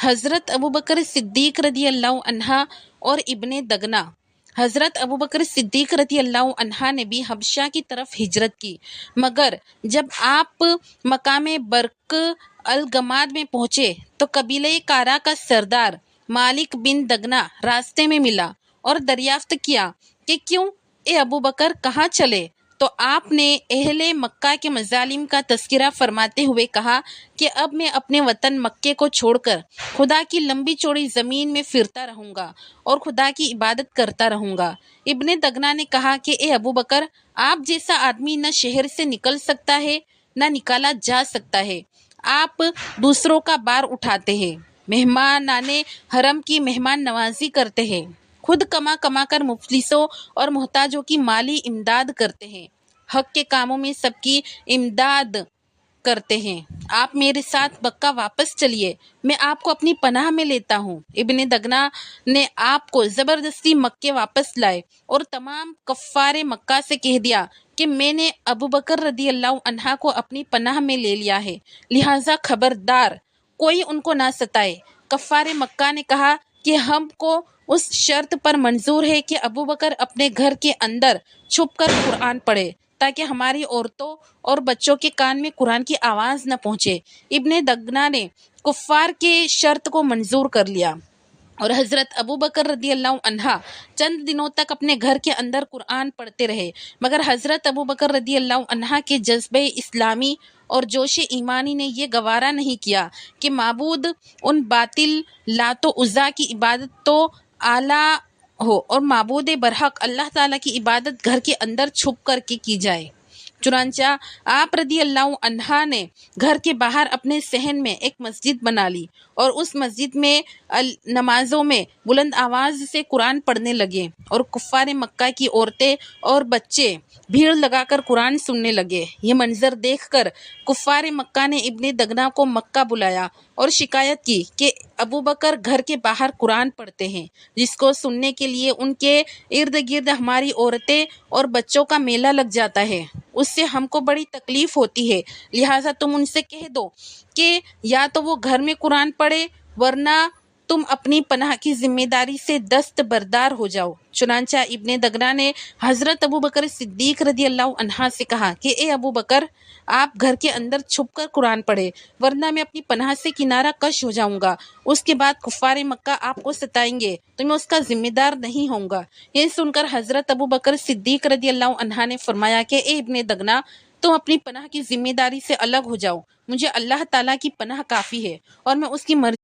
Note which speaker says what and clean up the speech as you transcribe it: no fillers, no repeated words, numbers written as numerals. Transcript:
Speaker 1: حضرت ابوبکر صدیق رضی اللہ عنہ اور ابن دغنہ۔ حضرت ابوبکر صدیق رضی اللہ عنہ نے بھی حبشہ کی طرف ہجرت کی، مگر جب آپ مقام برق الگماد میں پہنچے تو قبیلہ کارا کا سردار مالک بن دغنہ راستے میں ملا اور دریافت کیا کہ کیوں اے ابوبکر کہاں چلے؟ تو آپ نے اہل مکہ کے مظالم کا تذکرہ فرماتے ہوئے کہا کہ اب میں اپنے وطن مکے کو چھوڑ کر خدا کی لمبی چوڑی زمین میں پھرتا رہوں گا اور خدا کی عبادت کرتا رہوں گا۔ ابن دغنہ نے کہا کہ اے ابوبکر، آپ جیسا آدمی نہ شہر سے نکل سکتا ہے نہ نکالا جا سکتا ہے، آپ دوسروں کا بار اٹھاتے ہیں، مہمانان حرم کی مہمان نوازی کرتے ہیں، خود کما کر مفلسوں اور محتاجوں کی مالی امداد کرتے ہیں، حق کے کاموں میں سب کی امداد کرتے ہیں۔ آپ میرے ساتھ مکہ واپس چلیے، میں آپ کو اپنی پناہ میں لیتا ہوں۔ ابن دغنہ نے آپ کو زبردستی مکے واپس لائے اور تمام کفار مکہ سے کہہ دیا کہ میں نے ابوبکر رضی اللہ عنہ کو اپنی پناہ میں لے لیا ہے، لہٰذا خبردار کوئی ان کو نہ ستائے۔ کفار مکہ نے کہا کہ ہم کو اس شرط پر منظور ہے کہ ابوبکر اپنے گھر کے اندر چھپ کر قرآن پڑھے تاکہ ہماری عورتوں اور بچوں کے کان میں قرآن کی آواز نہ پہنچے۔ ابن دغنہ نے کفار کے شرط کو منظور کر لیا اور حضرت ابوبکر رضی اللہ عنہ چند دنوں تک اپنے گھر کے اندر قرآن پڑھتے رہے، مگر حضرت ابوبکر رضی اللہ عنہ کے جذبہ اسلامی اور جوش ایمانی نے یہ گوارا نہیں کیا کہ معبود ان باطل لات و عزیٰ کی عبادت تو اعلیٰ ہو اور معبود برحق اللہ تعالیٰ کی عبادت گھر کے اندر چھپ کر کے کی جائے۔ چنانچہ آپ رضی اللہ عنہ نے گھر کے باہر اپنے صحن میں ایک مسجد بنا لی اور اس مسجد میں نمازوں میں بلند آواز سے قرآن پڑھنے لگے اور کفار مکہ کی عورتیں اور بچے بھیڑ لگا کر قرآن سننے لگے۔ یہ منظر دیکھ کر کفار مکہ نے ابن دغنہ کو مکہ بلایا اور شکایت کی کہ ابوبکر گھر کے باہر قرآن پڑھتے ہیں، جس کو سننے کے لیے ان کے ارد گرد ہماری عورتیں اور بچوں کا میلہ لگ جاتا ہے، اس سے ہم کو بڑی تکلیف ہوتی ہے، لہٰذا تم ان سے کہہ دو کہ یا تو وہ گھر میں قرآن پڑھے ورنہ تم اپنی پناہ کی ذمہ داری سے دست بردار ہو جاؤ۔ چنانچہ ابن دغنہ نے حضرت ابوبکر صدیق رضی اللہ عنہ سے کہا کہ اے ابوبکر، آپ گھر کے اندر چھپ کر قرآن پڑھے ورنہ میں اپنی پناہ سے کنارہ کش ہو جاؤں گا، اس کے بعد کفار مکہ آپ کو ستائیں گے تو میں اس کا ذمہ دار نہیں ہوں گا۔ یہ سن کر حضرت ابوبکر صدیق رضی اللہ عنہ نے فرمایا کہ اے ابن دغنہ، تم اپنی پناہ کی ذمہ داری سے الگ ہو جاؤ، مجھے اللہ تعالیٰ کی پناہ کافی ہے اور میں اس کی مرضی